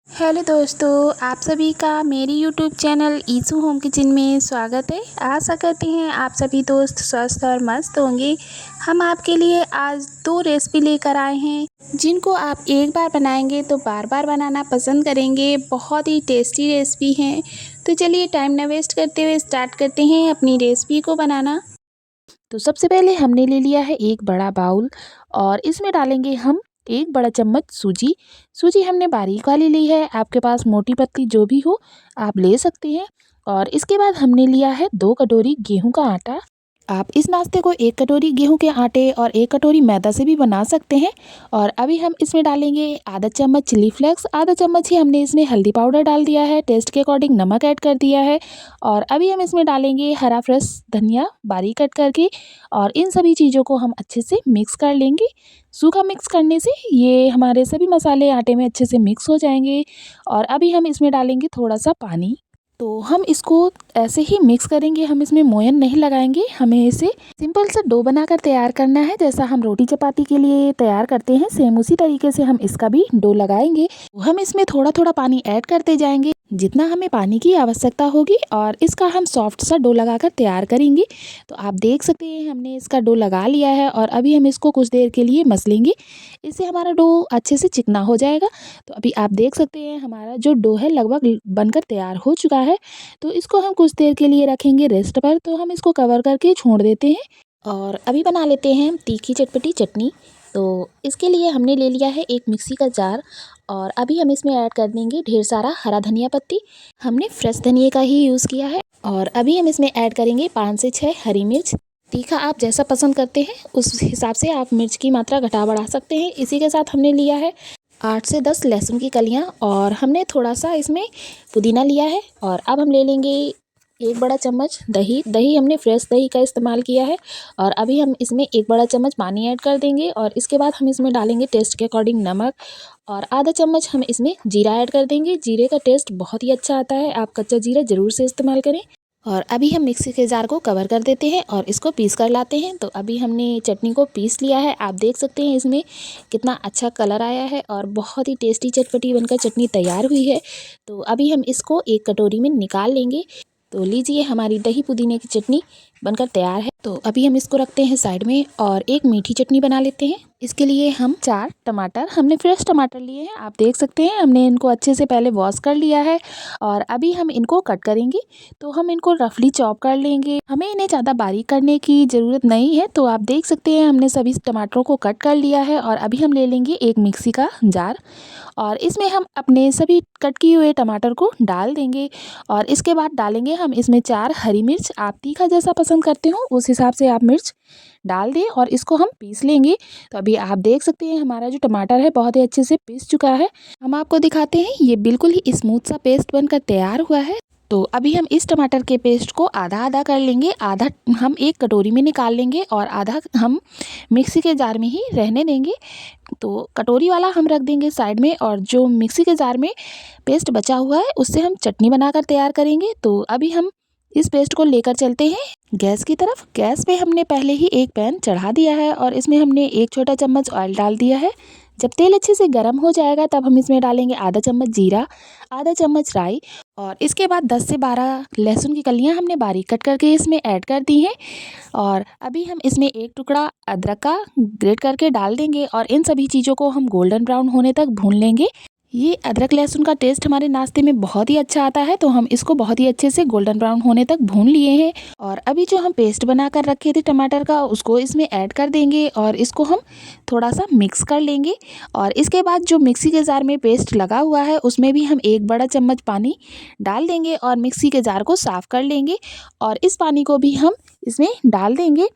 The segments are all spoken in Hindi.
हेलो दोस्तों, आप सभी का मेरी यूट्यूब चैनल ईशू होम किचन में स्वागत है। आशा करते हैं आप सभी दोस्त स्वस्थ और मस्त होंगे। हम आपके लिए आज 2 रेसिपी लेकर आए हैं जिनको आप एक बार बनाएंगे तो बार बार बनाना पसंद करेंगे। बहुत ही टेस्टी रेसिपी हैं। तो चलिए टाइम ना वेस्ट करते हुए स्टार्ट करते हैं अपनी रेसिपी को बनाना। तो सबसे पहले हमने ले लिया है एक बड़ा बाउल और इसमें डालेंगे हम एक बड़ा चम्मच सूजी। सूजी हमने बारीक वाली ली है, आपके पास मोटी पतली जो भी हो आप ले सकते हैं। और इसके बाद हमने लिया है 2 कटोरी गेहूं का आटा। आप इस नाश्ते को 1 कटोरी गेहूं के आटे और 1 कटोरी मैदा से भी बना सकते हैं। और अभी हम इसमें डालेंगे आधा चम्मच चिली फ्लेक्स, आधा चम्मच ही हमने इसमें हल्दी पाउडर डाल दिया है, टेस्ट के अकॉर्डिंग नमक ऐड कर दिया है। और अभी हम इसमें डालेंगे हरा फ्रेश धनिया बारीक कट करके। और इन सभी चीज़ों को हम अच्छे से मिक्स कर लेंगे। सूखा मिक्स करने से ये हमारे सभी मसाले आटे में अच्छे से मिक्स हो जाएंगे। और अभी हम इसमें डालेंगे थोड़ा सा पानी। तो हम इसको ऐसे ही मिक्स करेंगे, हम इसमें मोयन नहीं लगाएंगे। हमें इसे सिंपल सा डो बनाकर तैयार करना है, जैसा हम रोटी चपाती के लिए तैयार करते हैं सेम उसी तरीके से हम इसका भी डो लगाएंगे। हम इसमें थोड़ा थोड़ा पानी ऐड करते जाएंगे जितना हमें पानी की आवश्यकता होगी और इसका हम सॉफ्ट सा डो लगाकर तैयार करेंगे। तो आप देख सकते हैं हमने इसका डो लगा लिया है और अभी हम इसको कुछ देर के लिए मसलेंगे। इससे हमारा डो अच्छे से चिकना हो जाएगा। तो अभी आप देख सकते हैं हमारा जो डो है लगभग बनकर तैयार हो चुका है। तो इसको हम कुछ देर के लिए रखेंगे रेस्ट पर। तो हम इसको कवर करके छोड़ देते हैं। और अभी बना लेते हैं हम तीखी चटपटी चटनी। तो इसके लिए हमने ले लिया है एक मिक्सी का जार और अभी हम इसमें ऐड कर देंगे ढेर सारा हरा धनिया पत्ती। हमने फ्रेश धनिया का ही यूज़ किया है। और अभी हम इसमें ऐड करेंगे 5 से 6 हरी मिर्च। तीखा आप जैसा पसंद करते हैं उस हिसाब से आप मिर्च की मात्रा घटा बढ़ा सकते हैं। इसी के साथ हमने लिया है 8 से 10 लहसुन की कलियां और हमने थोड़ा सा इसमें पुदीना लिया है। और अब हम ले लेंगे एक बड़ा चम्मच दही। दही हमने फ्रेश दही का इस्तेमाल किया है। और अभी हम इसमें एक बड़ा चम्मच पानी ऐड कर देंगे और इसके बाद हम इसमें डालेंगे टेस्ट के अकॉर्डिंग नमक। और आधा चम्मच हम इसमें जीरा ऐड कर देंगे। जीरे का टेस्ट बहुत ही अच्छा आता है, आप कच्चा जीरा ज़रूर से इस्तेमाल करें। और अभी हम मिक्सी के जार को कवर कर देते हैं और इसको पीस कर लाते हैं। तो अभी हमने चटनी को पीस लिया है, आप देख सकते हैं इसमें कितना अच्छा कलर आया है और बहुत ही टेस्टी चटपटी बनकर चटनी तैयार हुई है। तो अभी हम इसको एक कटोरी में निकाल लेंगे। तो लीजिए हमारी दही पुदीने की चटनी बनकर तैयार है। तो अभी हम इसको रखते हैं साइड में और एक मीठी चटनी बना लेते हैं। इसके लिए हम 4 टमाटर, हमने फ्रेश टमाटर लिए हैं, आप देख सकते हैं हमने इनको अच्छे से पहले वॉश कर लिया है। और अभी हम इनको कट करेंगे। तो हम इनको रफली चॉप कर लेंगे, हमें इन्हें ज़्यादा बारीक करने की ज़रूरत नहीं है। तो आप देख सकते हैं हमने सभी टमाटरों को कट कर लिया है। और अभी हम ले लेंगे एक मिक्सी का जार और इसमें हम अपने सभी कट किए हुए टमाटर को डाल देंगे। और इसके बाद डालेंगे हम इसमें 4 हरी मिर्च। आप तीखा जैसा पसंद करते हो उस हिसाब से आप मिर्च डाल दें और इसको हम पीस लेंगे। तो अभी आप देख सकते हैं हमारा जो टमाटर है बहुत ही अच्छे से पीस चुका है। हम आपको दिखाते हैं ये बिल्कुल ही स्मूथ सा पेस्ट बनकर तैयार हुआ है। तो अभी हम इस टमाटर के पेस्ट को आधा आधा कर लेंगे, आधा हम एक कटोरी में निकाल लेंगे और आधा हम मिक्सी के जार में ही रहने देंगे। तो कटोरी वाला हम रख देंगे साइड में और जो मिक्सी के जार में पेस्ट बचा हुआ है उससे हम चटनी बनाकर तैयार करेंगे। तो अभी हम इस पेस्ट को लेकर चलते हैं गैस की तरफ। गैस पे हमने पहले ही एक पैन चढ़ा दिया है और इसमें हमने एक छोटा चम्मच ऑयल डाल दिया है। जब तेल अच्छे से गर्म हो जाएगा तब हम इसमें डालेंगे आधा चम्मच जीरा, आधा चम्मच राई और इसके बाद 10 से 12 लहसुन की कलियां हमने बारीक कट करके इसमें ऐड कर दी हैं। और अभी हम इसमें एक टुकड़ा अदरक का ग्रेट करके डाल देंगे और इन सभी चीज़ों को हम गोल्डन ब्राउन होने तक भून लेंगे। ये अदरक लहसुन का टेस्ट हमारे नाश्ते में बहुत ही अच्छा आता है। तो हम इसको बहुत ही अच्छे से गोल्डन ब्राउन होने तक भून लिए हैं। और अभी जो हम पेस्ट बना कर रखे थे टमाटर का उसको इसमें ऐड कर देंगे और इसको हम थोड़ा सा मिक्स कर लेंगे। और इसके बाद जो मिक्सी के जार में पेस्ट लगा हुआ है उसमें भी हम एक बड़ा चम्मच पानी डाल देंगे और मिक्सी के जार को साफ़ कर लेंगे। और इस पानी को भी हम इसमें डाल देंगे।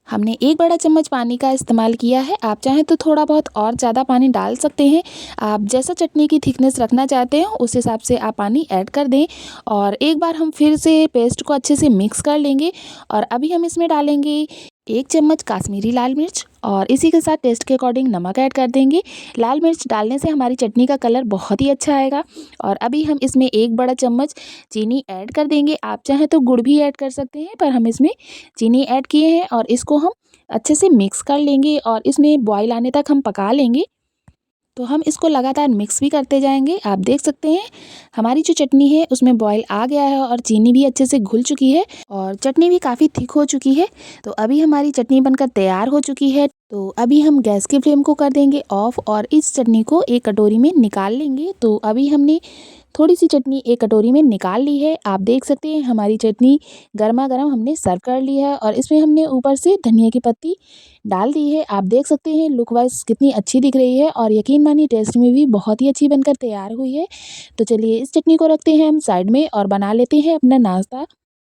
हमने एक बड़ा चम्मच पानी का इस्तेमाल किया है, आप चाहें तो थोड़ा बहुत और ज़्यादा पानी डाल सकते हैं। आप जैसा चटनी की थिकनेस रखना चाहते हैं उस हिसाब से आप पानी ऐड कर दें। और एक बार हम फिर से पेस्ट को अच्छे से मिक्स कर लेंगे। और अभी हम इसमें डालेंगे 1 चम्मच काश्मीरी लाल मिर्च और इसी के साथ टेस्ट के अकॉर्डिंग नमक ऐड कर देंगे। लाल मिर्च डालने से हमारी चटनी का कलर बहुत ही अच्छा आएगा। और अभी हम इसमें एक बड़ा चम्मच चीनी ऐड कर देंगे, आप चाहें तो गुड़ भी ऐड कर सकते हैं पर हम इसमें चीनी ऐड किए हैं। और इसको हम अच्छे से मिक्स कर लेंगे और इसमें बॉयल आने तक हम पका लेंगे। तो हम इसको लगातार मिक्स भी करते जाएंगे। आप देख सकते हैं हमारी जो चटनी है उसमें बॉयल आ गया है और चीनी भी अच्छे से घुल चुकी है और चटनी भी काफ़ी थिक हो चुकी है। तो अभी हमारी चटनी बनकर तैयार हो चुकी है। तो अभी हम गैस की फ्लेम को कर देंगे ऑफ और इस चटनी को एक कटोरी में निकाल लेंगे। तो अभी हमने थोड़ी सी चटनी एक कटोरी में निकाल ली है। आप देख सकते हैं हमारी चटनी गर्मा गर्म हमने सर्व कर ली है और इसमें हमने ऊपर से धनिया की पत्ती डाल दी है। आप देख सकते हैं लुक वाइज कितनी अच्छी दिख रही है और यकीन मानिए टेस्ट में भी बहुत ही अच्छी बनकर तैयार हुई है। तो चलिए इस चटनी को रखते हैं हम साइड में और बना लेते हैं अपना नाश्ता।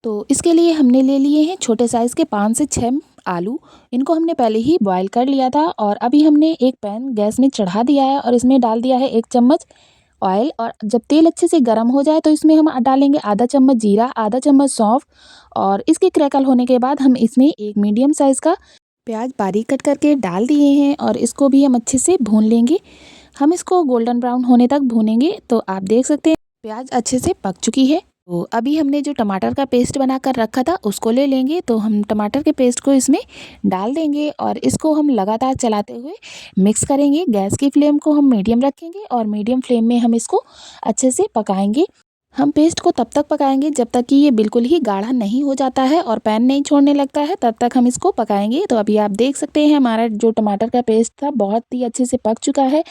तो इसके लिए हमने ले लिए हैं छोटे साइज़ के 5 से 6 आलू। इनको हमने पहले ही बॉयल कर लिया था और अभी हमने एक पैन गैस में चढ़ा दिया है और इसमें डाल दिया है 1 चम्मच ऑयल। और जब तेल अच्छे से गर्म हो जाए तो इसमें हम डालेंगे आधा चम्मच जीरा, आधा चम्मच सौंफ और इसके क्रैकल होने के बाद हम इसमें एक मीडियम साइज़ का प्याज बारीक कट करके डाल दिए हैं और इसको भी हम अच्छे से भून लेंगे। हम इसको गोल्डन ब्राउन होने तक भूनेंगे। तो आप देख सकते हैं प्याज अच्छे से पक चुकी है। तो अभी हमने जो टमाटर का पेस्ट बना कर रखा था उसको ले लेंगे। तो हम टमाटर के पेस्ट को इसमें डाल देंगे और इसको हम लगातार चलाते हुए मिक्स करेंगे। गैस की फ्लेम को हम मीडियम रखेंगे और मीडियम फ्लेम में हम इसको अच्छे से पकाएंगे। हम पेस्ट को तब तक पकाएंगे जब तक कि ये बिल्कुल ही गाढ़ा नहीं हो जाता है और पैन नहीं छोड़ने लगता है, तब तक हम इसको पकाएंगे। तो अभी आप देख सकते हैं हमारा जो टमाटर का पेस्ट था बहुत ही अच्छे से पक चुका है।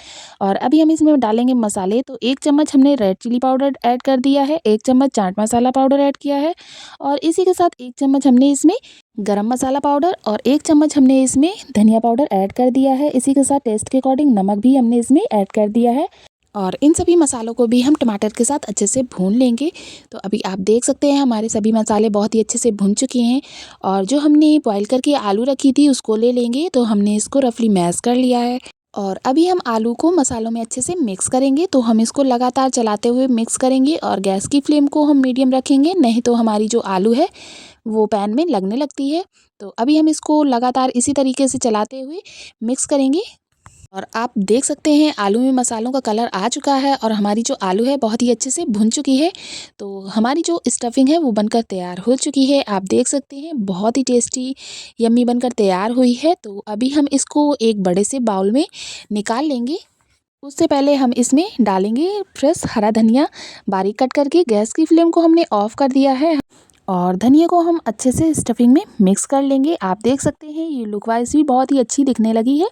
और अभी हम इसमें डालेंगे मसाले। तो 1 चम्मच हमने रेड चिली पाउडर ऐड कर दिया है, 1 चम्मच चाट मसाला पाउडर ऐड किया है और इसी के साथ 1 चम्मच हमने इसमें गरम मसाला पाउडर और 1 चम्मच हमने इसमें धनिया पाउडर ऐड कर दिया है। इसी के साथ टेस्ट के अकॉर्डिंग नमक भी हमने इसमें ऐड कर दिया है और इन सभी मसालों को भी हम टमाटर के साथ अच्छे से भून लेंगे। तो अभी आप देख सकते हैं हमारे सभी मसाले बहुत ही अच्छे से भुन चुके हैं और जो हमने बॉईल करके आलू रखी थी उसको ले लेंगे। तो हमने इसको रफली मैश कर लिया है और अभी हम आलू को मसालों में अच्छे से मिक्स करेंगे। तो हम इसको लगातार चलाते हुए मिक्स करेंगे और गैस की फ्लेम को हम मीडियम रखेंगे, नहीं तो हमारी जो आलू है वो पैन में लगने लगती है। तो अभी हम इसको लगातार इसी तरीके से चलाते हुए मिक्स करेंगे और आप देख सकते हैं आलू में मसालों का कलर आ चुका है और हमारी जो आलू है बहुत ही अच्छे से भुन चुकी है। तो हमारी जो स्टफिंग है वो बनकर तैयार हो चुकी है। आप देख सकते हैं बहुत ही टेस्टी यम्मी बनकर तैयार हुई है। तो अभी हम इसको एक बड़े से बाउल में निकाल लेंगे। उससे पहले हम इसमें डालेंगे फ्रेश हरा धनिया बारीक कट करके। गैस की फ्लेम को हमने ऑफ कर दिया है और धनिया को हम अच्छे से स्टफिंग में मिक्स कर लेंगे। आप देख सकते हैं ये लुक वाइज भी बहुत ही अच्छी दिखने लगी है।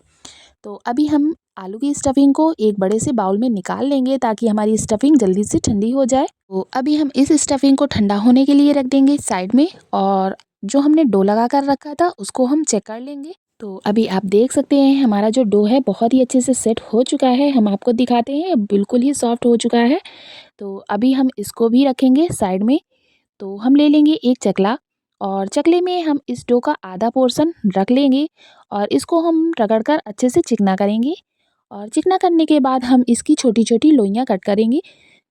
तो अभी हम आलू की स्टफिंग को एक बड़े से बाउल में निकाल लेंगे ताकि हमारी स्टफिंग जल्दी से ठंडी हो जाए। तो अभी हम इस स्टफिंग को ठंडा होने के लिए रख देंगे साइड में और जो हमने डो लगा कर रखा था उसको हम चेक कर लेंगे। तो अभी आप देख सकते हैं हमारा जो डो है बहुत ही अच्छे से सेट हो चुका है। हम आपको दिखाते हैं बिल्कुल ही सॉफ्ट हो चुका है। तो अभी हम इसको भी रखेंगे साइड में। तो हम ले लेंगे एक चकला और चकले में हम इस डो का आधा पोर्शन रख लेंगे और इसको हम रगड़कर अच्छे से चिकना करेंगे और चिकना करने के बाद हम इसकी छोटी छोटी लोइयाँ कट करेंगे।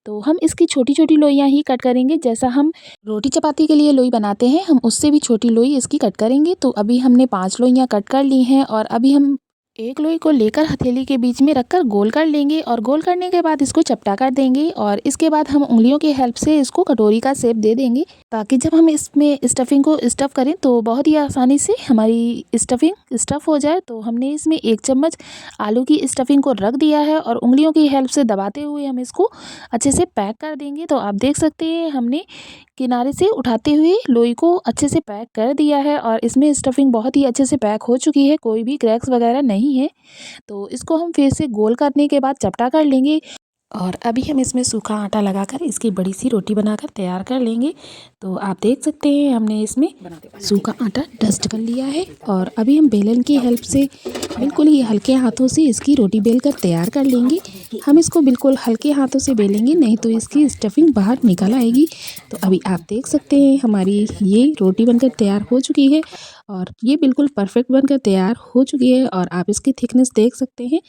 तो हम इसकी छोटी छोटी लोइयाँ ही कट करेंगे, जैसा हम रोटी चपाती के लिए लोई बनाते हैं हम उससे भी छोटी लोई इसकी कट करेंगे। तो अभी हमने 5 लोइयाँ कट कर ली हैं और अभी हम एक लोई को लेकर हथेली के बीच में रखकर गोल कर लेंगे और गोल करने के बाद इसको चपटा कर देंगे और इसके बाद हम उंगलियों की हेल्प से इसको कटोरी का शेप दे देंगे ताकि जब हम इसमें स्टफिंग को स्टफ़ करें तो बहुत ही आसानी से हमारी स्टफिंग स्टफ़ हो जाए। तो हमने इसमें 1 चम्मच आलू की स्टफिंग को रख दिया है और उंगलियों की हेल्प से दबाते हुए हम इसको अच्छे से पैक कर देंगे। तो आप देख सकते हैं हमने किनारे से उठाते हुए लोई को अच्छे से पैक कर दिया है और इसमें स्टफिंग बहुत ही अच्छे से पैक हो चुकी है, कोई भी क्रैक्स वगैरह नहीं है। तो इसको हम फिर से गोल करने के बाद चपटा कर लेंगे और अभी हम इसमें सूखा आटा लगाकर इसकी बड़ी सी रोटी बनाकर तैयार कर लेंगे। तो आप देख सकते हैं हमने इसमें सूखा आटा डस्ट कर लिया है और अभी हम बेलन की हेल्प से बिल्कुल ही हल्के हाथों से इसकी रोटी बेल कर तैयार कर लेंगे। हम इसको बिल्कुल हल्के हाथों से बेलेंगे, नहीं तो इसकी स्टफिंग बाहर निकल आएगी। तो अभी आप देख सकते हैं हमारी ये रोटी बनकर तैयार हो चुकी है और ये बिल्कुल परफेक्ट बनकर तैयार हो चुकी है और आप इसकी थिकनेस देख सकते हैं।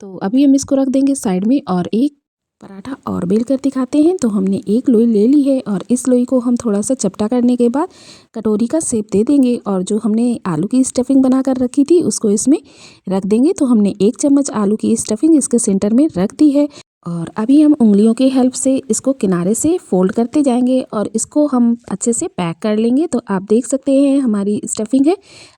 तो अभी हम इसको रख देंगे साइड में और एक पराठा और बेल कर दिखाते हैं। तो हमने एक लोई ले ली है और इस लोई को हम थोड़ा सा चपटा करने के बाद कटोरी का शेप दे देंगे और जो हमने आलू की स्टफिंग बना कर रखी थी उसको इसमें रख देंगे। तो हमने 1 चम्मच आलू की स्टफिंग इसके सेंटर में रख दी है और अभी हम उंगलियों की हेल्प से इसको किनारे से फोल्ड करते जाएंगे और इसको हम अच्छे से पैक कर लेंगे। तो आप देख सकते हैं हमारी स्टफिंग है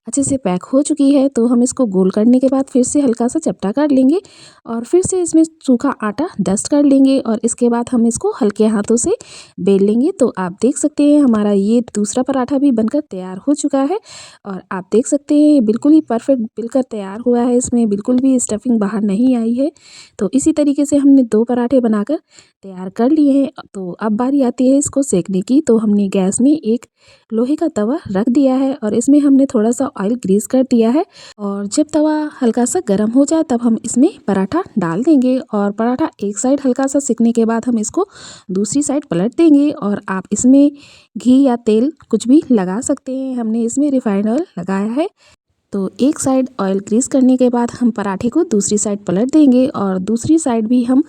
अच्छे से पैक हो चुकी है। तो हम इसको गोल करने के बाद फिर से हल्का सा चपटा कर लेंगे और फिर से इसमें सूखा आटा डस्ट कर लेंगे और इसके बाद हम इसको हल्के हाथों से बेल लेंगे। तो आप देख सकते हैं हमारा ये दूसरा पराठा भी बनकर तैयार हो चुका है और आप देख सकते हैं बिल्कुल ही परफेक्ट बिलकर तैयार हुआ है, इसमें बिल्कुल भी स्टफिंग बाहर नहीं आई है। तो इसी तरीके से हमने 2 पराठे बनाकर तैयार कर लिए हैं। तो अब बारी आती है इसको सेकने की। तो हमने गैस में एक लोहे का तवा रख दिया है और इसमें हमने थोड़ा सा ऑयल ग्रीस कर दिया है और जब तवा हल्का सा गर्म हो जाए तब हम इसमें पराठा डाल देंगे और पराठा एक साइड हल्का सा सिकने के बाद हम इसको दूसरी साइड पलट देंगे। और आप इसमें घी या तेल कुछ भी लगा सकते हैं, हमने इसमें रिफाइंड ऑयल लगाया है। तो एक साइड ऑयल ग्रीस करने के बाद हम पराठे को दूसरी साइड पलट देंगे और दूसरी साइड भी हम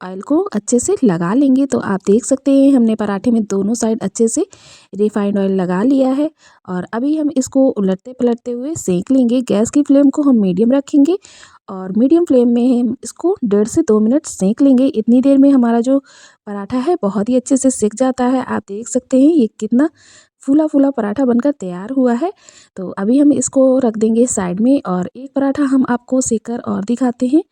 ऑयल को अच्छे से लगा लेंगे। तो आप देख सकते हैं हमने पराठे में दोनों साइड अच्छे से रिफाइंड ऑयल लगा लिया है और अभी हम इसको उलटते पलटते हुए सेक लेंगे। गैस की फ्लेम को हम मीडियम रखेंगे और मीडियम फ्लेम में हम इसको 1.5 से 2 मिनट सेक लेंगे। इतनी देर में हमारा जो पराठा है बहुत ही अच्छे से सिक जाता है। आप देख सकते हैं ये कितना फूला फूला पराठा बनकर तैयार हुआ है। तो अभी हम इसको रख देंगे साइड में और एक पराठा हम आपको सेक कर और दिखाते हैं।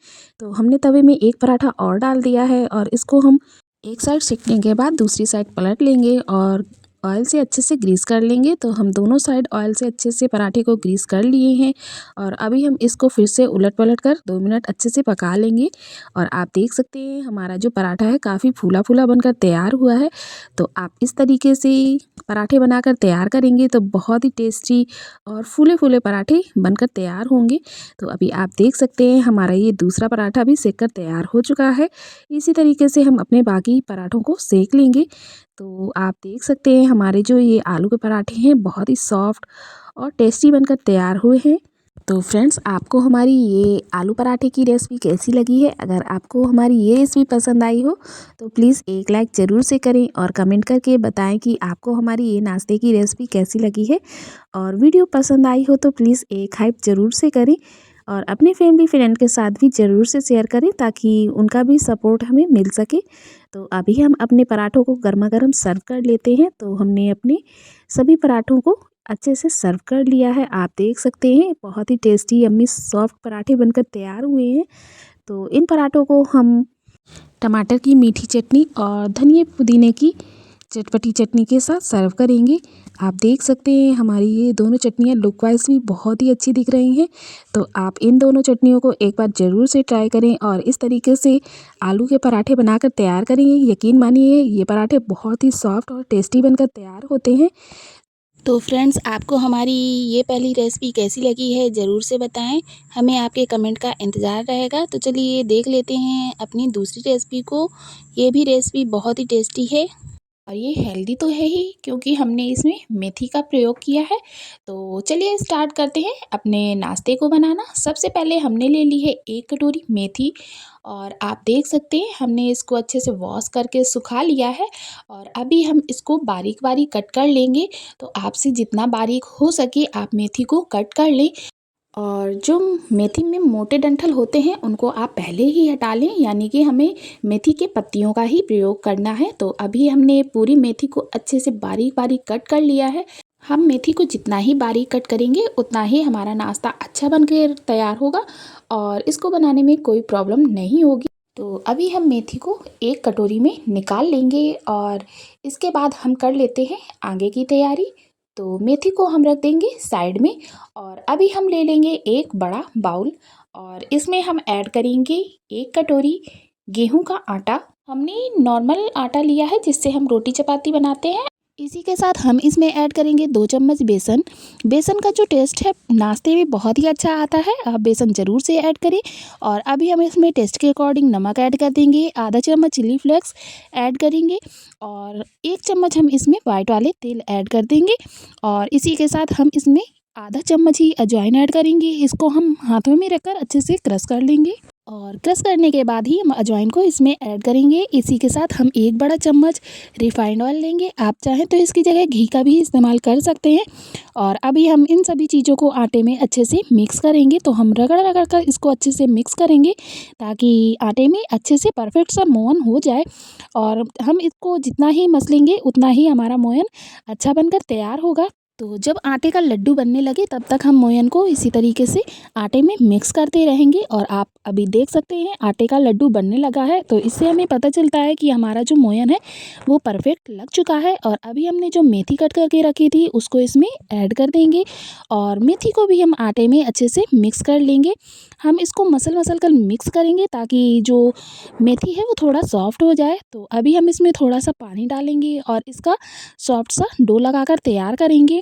तो हमने तवे में एक पराठा और डाल दिया है और इसको हम एक साइड सेकने के बाद दूसरी साइड पलट लेंगे और ऑयल से अच्छे से ग्रीस कर लेंगे। तो हम दोनों साइड ऑयल से अच्छे से पराठे को ग्रीस कर लिए हैं और अभी हम इसको फिर से उलट पलट कर 2 मिनट अच्छे से पका लेंगे। और आप देख सकते हैं हमारा जो पराठा है काफ़ी फूला फूला बनकर तैयार हुआ है। तो आप इस तरीके से पराठे बनाकर तैयार करेंगे तो बहुत ही टेस्टी और फूले फूले पराठे बनकर तैयार होंगे। तो अभी आप देख सकते हैं हमारा ये दूसरा पराठा भी सेक कर तैयार हो चुका है। इसी तरीके से हम अपने बाकी पराठों को सेक लेंगे। तो आप देख सकते हैं हमारे जो ये आलू के पराठे हैं बहुत ही सॉफ्ट और टेस्टी बनकर तैयार हुए हैं। तो फ्रेंड्स आपको हमारी ये आलू पराठे की रेसिपी कैसी लगी है? अगर आपको हमारी ये रेसिपी पसंद आई हो तो प्लीज़ एक लाइक ज़रूर से करें और कमेंट करके बताएं कि आपको हमारी ये नाश्ते की रेसिपी कैसी लगी है। और वीडियो पसंद आई हो तो प्लीज़ एक हाइप ज़रूर से करें और अपने फैमिली फ्रेंड के साथ भी ज़रूर से शेयर करें ताकि उनका भी सपोर्ट हमें मिल सके। तो अभी हम अपने पराठों को गर्मा गर्म सर्व कर लेते हैं। तो हमने अपने सभी पराठों को अच्छे से सर्व कर लिया है। आप देख सकते हैं बहुत ही टेस्टी यम्मी सॉफ्ट पराठे बनकर तैयार हुए हैं। तो इन पराठों को हम टमाटर की मीठी चटनी और धनिया पुदीने की चटपटी चटनी के साथ सर्व करेंगे। आप देख सकते हैं हमारी ये दोनों चटनियाँ लुक वाइज भी बहुत ही अच्छी दिख रही हैं। तो आप इन दोनों चटनियों को एक बार ज़रूर से ट्राई करें और इस तरीके से आलू के पराठे बनाकर तैयार करेंगे। यकीन मानिए ये पराठे बहुत ही सॉफ्ट और टेस्टी बनकर तैयार होते हैं। तो फ्रेंड्स आपको हमारी ये पहली रेसिपी कैसी लगी है ज़रूर से बताएं, हमें आपके कमेंट का इंतज़ार रहेगा। तो चलिए देख लेते हैं अपनी दूसरी रेसिपी को। ये भी रेसिपी बहुत ही टेस्टी है और ये हेल्दी तो है ही क्योंकि हमने इसमें मेथी का प्रयोग किया है। तो चलिए स्टार्ट करते हैं अपने नाश्ते को बनाना। सबसे पहले हमने ले ली है 1 कटोरी मेथी और आप देख सकते हैं हमने इसको अच्छे से वॉश करके सुखा लिया है और अभी हम इसको बारीक बारीक कट कर लेंगे। तो आपसे जितना बारीक हो सके आप मेथी को कट कर लें और जो मेथी में मोटे डंठल होते हैं उनको आप पहले ही हटा लें, यानी कि हमें मेथी के पत्तियों का ही प्रयोग करना है। तो अभी हमने पूरी मेथी को अच्छे से बारीक बारीक कट कर लिया है। हम मेथी को जितना ही बारीक कट करेंगे उतना ही हमारा नाश्ता अच्छा बनकर तैयार होगा और इसको बनाने में कोई प्रॉब्लम नहीं होगी। तो अभी हम मेथी को 1 कटोरी में निकाल लेंगे और इसके बाद हम कर लेते हैं आगे की तैयारी। तो मेथी को हम रख देंगे साइड में और अभी हम ले लेंगे एक बड़ा बाउल और इसमें हम ऐड करेंगे 1 कटोरी गेहूं का आटा। हमने नॉर्मल आटा लिया है जिससे हम रोटी चपाती बनाते हैं। इसी के साथ हम इसमें ऐड करेंगे 2 चम्मच बेसन। बेसन का जो टेस्ट है नाश्ते में बहुत ही अच्छा आता है, आप बेसन ज़रूर से ऐड करें। और अभी हम इसमें टेस्ट के अकॉर्डिंग नमक ऐड कर देंगे, आधा चम्मच चिली फ्लेक्स ऐड करेंगे और 1 चम्मच हम इसमें वाइट वाले तेल ऐड कर देंगे और इसी के साथ हम इसमें आधा चम्मच ही अजवाइन ऐड करेंगे। इसको हम हाथों में रखकर अच्छे से क्रश कर लेंगे। और क्रश करने के बाद ही हम अजवाइन को इसमें ऐड करेंगे। इसी के साथ हम 1 बड़ा चम्मच रिफाइंड ऑयल लेंगे। आप चाहें तो इसकी जगह घी का भी इस्तेमाल कर सकते हैं। और अभी हम इन सभी चीज़ों को आटे में अच्छे से मिक्स करेंगे। तो हम रगड़ कर इसको अच्छे से मिक्स करेंगे ताकि आटे में अच्छे से परफेक्ट सा मोहन हो जाए। और हम इसको जितना ही मसलेंगे उतना ही हमारा मोहन अच्छा बनकर तैयार होगा। तो जब आटे का लड्डू बनने लगे तब तक हम मोयन को इसी तरीके से आटे में मिक्स करते रहेंगे। और आप अभी देख सकते हैं आटे का लड्डू बनने लगा है। तो इससे हमें पता चलता है कि हमारा जो मोयन है वो परफेक्ट लग चुका है। और अभी हमने जो मेथी कट करके रखी थी उसको इसमें ऐड कर देंगे। और मेथी को भी हम आटे में अच्छे से मिक्स कर लेंगे। हम इसको मसल कर मिक्स करेंगे ताकि जो मेथी है वो थोड़ा सॉफ्ट हो जाए। तो अभी हम इसमें थोड़ा सा पानी डालेंगे और इसका सॉफ्ट सा डो लगाकर तैयार करेंगे।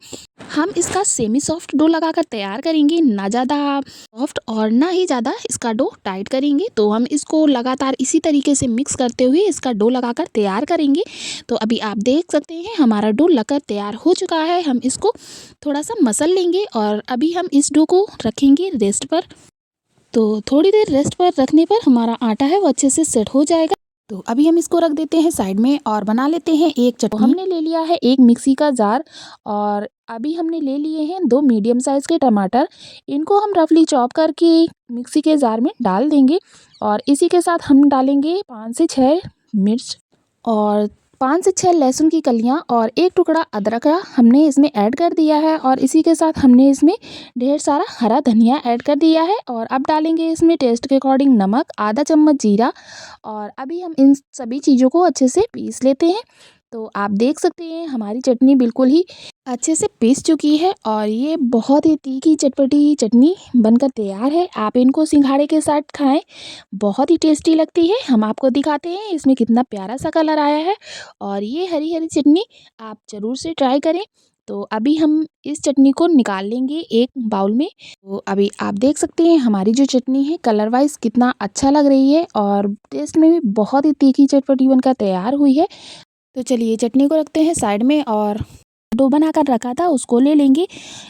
हम इसका सेमी सॉफ्ट डो लगाकर तैयार करेंगे, ना ज़्यादा सॉफ्ट और ना ही ज़्यादा इसका डो टाइट करेंगे। तो हम इसको लगातार इसी तरीके से मिक्स करते हुए इसका डो लगाकर तैयार करेंगे। तो अभी आप देख सकते हैं हमारा डो लगकर तैयार हो चुका है। हम इसको थोड़ा सा मसल लेंगे और अभी हम इस डो को रखेंगे रेस्ट पर। तो थोड़ी देर रेस्ट पर रखने पर हमारा आटा है वो अच्छे से सेट हो जाएगा। तो अभी हम इसको रख देते हैं साइड में और बना लेते हैं एक चटनी। हमने ले लिया है एक मिक्सी का जार और अभी हमने ले लिए हैं 2 मीडियम साइज़ के टमाटर। इनको हम रफली चॉप करके मिक्सी के जार में डाल देंगे। और इसी के साथ हम डालेंगे 5 से 6 मिर्च और 5 से 6 लहसुन की कलियां और 1 टुकड़ा अदरक का हमने इसमें ऐड कर दिया है। और इसी के साथ हमने इसमें ढेर सारा हरा धनिया ऐड कर दिया है। और अब डालेंगे इसमें टेस्ट के अकॉर्डिंग नमक, आधा चम्मच जीरा। और अभी हम इन सभी चीज़ों को अच्छे से पीस लेते हैं। तो आप देख सकते हैं हमारी चटनी बिल्कुल ही अच्छे से पीस चुकी है और ये बहुत ही तीखी चटपटी चटनी बनकर तैयार है। आप इनको सिंघाड़े के साथ खाएं, बहुत ही टेस्टी लगती है। हम आपको दिखाते हैं इसमें कितना प्यारा सा कलर आया है। और ये हरी हरी चटनी आप ज़रूर से ट्राई करें। तो अभी हम इस चटनी को निकाल लेंगे एक बाउल में। तो अभी आप देख सकते हैं हमारी जो चटनी है कलर वाइज कितना अच्छा लग रही है और टेस्ट में भी बहुत ही तीखी चटपटी बनकर तैयार हुई है। तो चलिए चटनी को रखते हैं साइड में और डो बनाकर रखा था उसको ले लेंगे।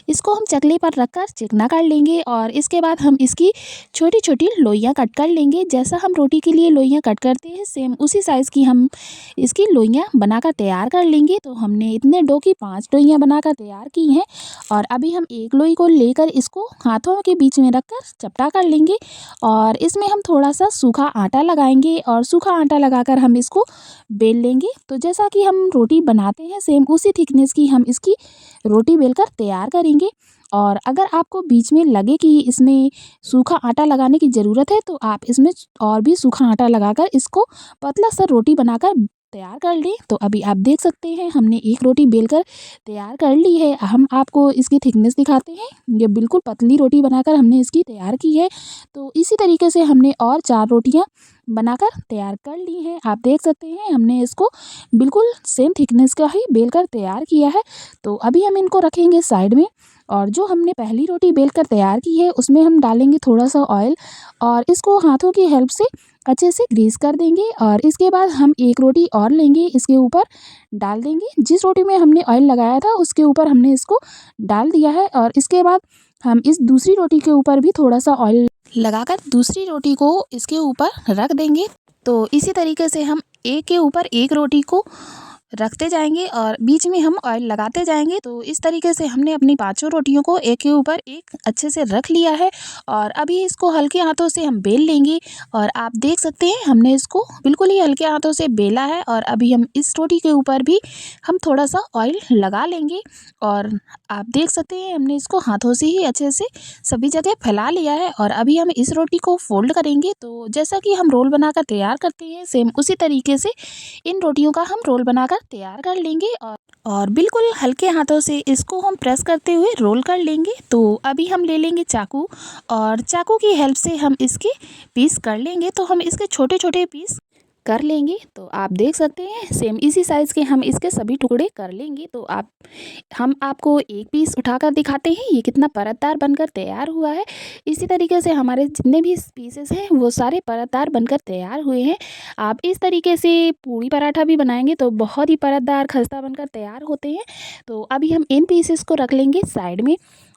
इसको हम चकले पर रखकर चिकना कर लेंगे और इसके बाद हम इसकी छोटी छोटी लोइयाँ कट कर लेंगे। जैसा हम रोटी के लिए लोइयाँ कट करते हैं सेम उसी साइज़ की हम इसकी लोइयाँ बनाकर तैयार कर लेंगे। तो हमने इतने डो की 5 लोइयाँ बनाकर तैयार की हैं। और अभी हम एक लोई को लेकर इसको हाथों के बीच में रखकर चपटा कर लेंगे। और इसमें हम थोड़ा सा सूखा आटा लगाएंगे और सूखा आटा लगाकर हम इसको बेल लेंगे। तो जैसा कि हम रोटी बनाते हैं सेम उसी थिकनेस की हम इसकी रोटी बेलकर तैयार करेंगे। और अगर आपको बीच में लगे कि इसमें सूखा आटा लगाने की ज़रूरत है तो आप इसमें और भी सूखा आटा लगाकर इसको पतला सा रोटी बनाकर तैयार कर लें। तो अभी आप देख सकते हैं हमने एक रोटी बेलकर तैयार कर ली है। हम आपको इसकी थिकनेस दिखाते हैं। ये बिल्कुल पतली रोटी बनाकर हमने इसकी तैयार की है। तो इसी तरीके से हमने और 4 रोटियां बनाकर तैयार कर ली हैं। आप देख सकते हैं हमने इसको बिल्कुल सेम थिकनेस का ही बेलकर तैयार किया है। तो अभी हम इनको रखेंगे साइड में। और जो हमने पहली रोटी बेलकर तैयार की है उसमें हम डालेंगे थोड़ा सा ऑयल और इसको हाथों की हेल्प से अच्छे से ग्रीस कर देंगे। और इसके बाद हम एक रोटी और लेंगे, इसके ऊपर डाल देंगे। जिस रोटी में हमने ऑयल लगाया था उसके ऊपर हमने इसको डाल दिया है। और इसके बाद हम इस दूसरी रोटी के ऊपर भी थोड़ा सा ऑयल लगाकर दूसरी रोटी को इसके ऊपर रख देंगे। तो इसी तरीके से हम एक के ऊपर एक रोटी को रखते जाएंगे और बीच में हम ऑयल लगाते जाएंगे। तो इस तरीके से हमने अपनी 5 रोटियों को एक के ऊपर एक अच्छे से रख लिया है। और अभी इसको हल्के हाथों से हम बेल लेंगे। और आप देख सकते हैं हमने इसको बिल्कुल ही हल्के हाथों से बेला है। और अभी हम इस रोटी के ऊपर भी हम थोड़ा सा ऑयल लगा लेंगे। और आप देख सकते हैं हमने इसको हाथों से ही अच्छे से सभी जगह फैला लिया है। और अभी हम इस रोटी को फोल्ड करेंगे। तो जैसा कि हम रोल बनाकर तैयार करते हैं सेम उसी तरीके से इन रोटियों का हम रोल बनाकर तैयार कर लेंगे। और बिल्कुल हल्के हाथों से इसको हम प्रेस करते हुए रोल कर लेंगे। तो अभी हम ले लेंगे चाकू और चाकू की हेल्प से हम इसके पीस कर लेंगे। तो हम इसके छोटे छोटे पीस कर लेंगे। तो आप देख सकते हैं सेम इसी साइज़ के हम इसके सभी टुकड़े कर लेंगे। तो हम आपको एक पीस उठाकर दिखाते हैं ये कितना परतदार बनकर तैयार हुआ है। इसी तरीके से हमारे जितने भी पीसेस हैं वो सारे परतदार बनकर तैयार हुए हैं। आप इस तरीके से पूड़ी पराठा भी बनाएंगे तो बहुत ही परतदार खस्ता बनकर तैयार होते हैं। तो अभी हम इन पीसेस को रख लेंगे साइड में।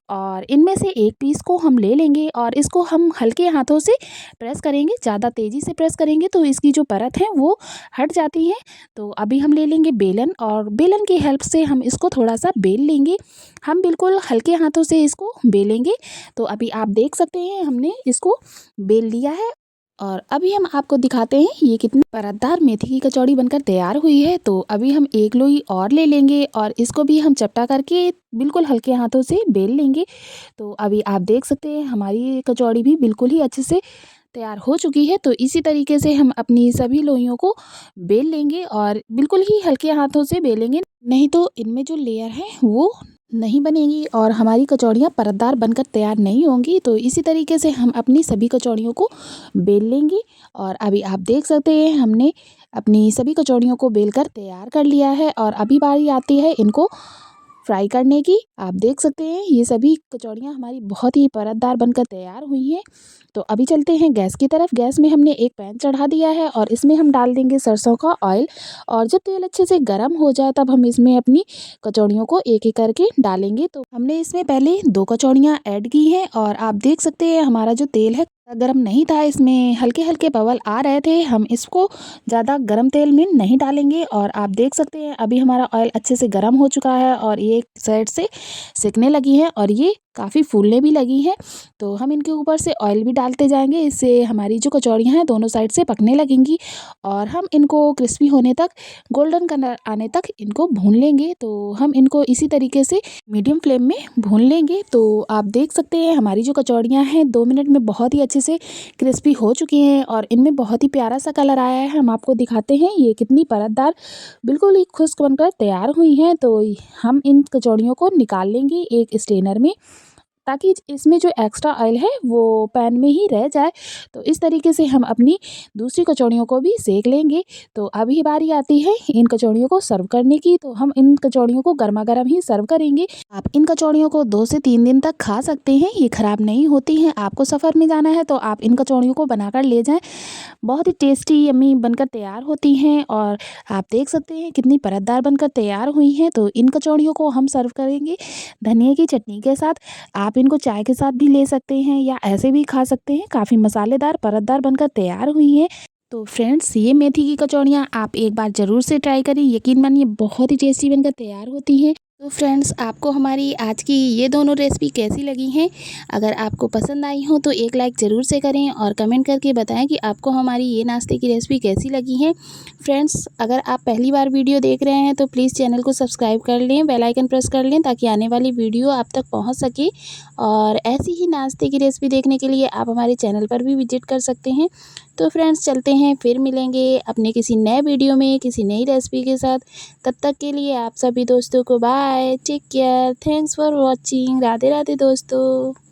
और इनमें से एक पीस को हम ले लेंगे और इसको हम हल्के हाथों से प्रेस करेंगे। ज़्यादा तेज़ी से प्रेस करेंगे तो इसकी जो परत है वो हट जाती है। तो अभी हम ले लेंगे बेलन और बेलन की हेल्प से हम इसको थोड़ा सा बेल लेंगे। हम बिल्कुल हल्के हाथों से इसको बेलेंगे। तो अभी आप देख सकते हैं हमने इसको बेल लिया है और अभी हम आपको दिखाते हैं ये कितनी परतदार मेथी की कचौड़ी बनकर तैयार हुई है। तो अभी हम एक लोई और ले लेंगे और इसको भी हम चपटा करके बिल्कुल हल्के हाथों से बेल लेंगे। तो अभी आप देख सकते हैं हमारी कचौड़ी भी बिल्कुल ही अच्छे से तैयार हो चुकी है। तो इसी तरीके से हम अपनी सभी लोइयों को बेल लेंगे और बिल्कुल ही हल्के हाथों से बेलेंगे, नहीं तो इनमें जो लेयर है वो नहीं बनेगी और हमारी कचौड़ियाँ परतदार बनकर तैयार नहीं होंगी। तो इसी तरीके से हम अपनी सभी कचौड़ियों को बेल लेंगे और अभी आप देख सकते हैं हमने अपनी सभी कचौड़ियों को बेलकर तैयार कर लिया है और अभी बारी आती है इनको फ्राई करने की। आप देख सकते हैं ये सभी कचौड़ियाँ हमारी बहुत ही परतदार बनकर तैयार हुई हैं। तो अभी चलते हैं गैस की तरफ। गैस में हमने एक पैन चढ़ा दिया है और इसमें हम डाल देंगे सरसों का ऑयल और जब तेल अच्छे से गर्म हो जाए तब हम इसमें अपनी कचौड़ियों को एक एक करके डालेंगे। तो हमने इसमें पहले 2 कचौड़ियाँ ऐड की हैं और आप देख सकते हैं हमारा जो तेल है गरम नहीं था, इसमें हल्के हल्के बबल आ रहे थे। हम इसको ज़्यादा गरम तेल में नहीं डालेंगे और आप देख सकते हैं अभी हमारा ऑयल अच्छे से गर्म हो चुका है और ये एक साइड से सिकने लगी है और ये काफ़ी फूलने भी लगी है। तो हम इनके ऊपर से ऑयल भी डालते जाएंगे, इससे हमारी जो कचौड़ियाँ हैं दोनों साइड से पकने लगेंगी और हम इनको क्रिस्पी होने तक, गोल्डन कलर आने तक इनको भून लेंगे। तो हम इनको इसी तरीके से मीडियम फ्लेम में भून लेंगे। तो आप देख सकते हैं हमारी जो कचौड़ियाँ हैं 2 मिनट में बहुत ही अच्छे से क्रिस्पी हो चुकी हैं और इनमें बहुत ही प्यारा सा कलर आया है। हम आपको दिखाते हैं ये कितनी परतदार बिल्कुल ही खुश्क बनकर तैयार हुई हैं। तो हम इन कचौड़ियों को निकाल लेंगे एक स्ट्रेनर में, ताकि इसमें जो एक्स्ट्रा ऑयल है वो पैन में ही रह जाए। तो इस तरीके से हम अपनी दूसरी कचौड़ियों को भी सेक लेंगे। तो अभी बारी आती है इन कचौड़ियों को सर्व करने की। तो हम इन कचौड़ियों को गर्मा गर्म ही सर्व करेंगे। आप इन कचौड़ियों को 2 से 3 दिन तक खा सकते हैं, ये ख़राब नहीं होती हैं। आपको सफ़र में जाना है तो आप इन कचौड़ियों को बनाकर ले जाएं, बहुत ही टेस्टी यम्मी बनकर तैयार होती हैं और आप देख सकते हैं कितनी परतदार बनकर तैयार हुई हैं। तो इन कचौड़ियों को हम सर्व करेंगे धनिया की चटनी के साथ। आप इनको चाय के साथ भी ले सकते हैं या ऐसे भी खा सकते हैं। काफ़ी मसालेदार परतदार बनकर तैयार हुई हैं। तो फ्रेंड्स ये मेथी की कचौड़ियाँ आप एक बार ज़रूर से ट्राई करें, यकीन मानिए बहुत ही टेस्टी बनकर तैयार होती हैं। तो फ्रेंड्स आपको हमारी आज की ये दोनों रेसिपी कैसी लगी हैं? अगर आपको पसंद आई हो तो एक लाइक ज़रूर से करें और कमेंट करके बताएं कि आपको हमारी ये नाश्ते की रेसिपी कैसी लगी है। फ्रेंड्स अगर आप पहली बार वीडियो देख रहे हैं तो प्लीज़ चैनल को सब्सक्राइब कर लें, बेल आइकन प्रेस कर लें ताकि आने वाली वीडियो आप तक पहुँच सके। और ऐसी ही नाश्ते की रेसिपी देखने के लिए आप हमारे चैनल पर भी विजिट कर सकते हैं। तो फ्रेंड्स चलते हैं, फिर मिलेंगे अपने किसी नए वीडियो में किसी नई रेसिपी के साथ। तब तक के लिए आप सभी दोस्तों को bye, take care, thanks for watching. Radhe Radhe दोस्तों।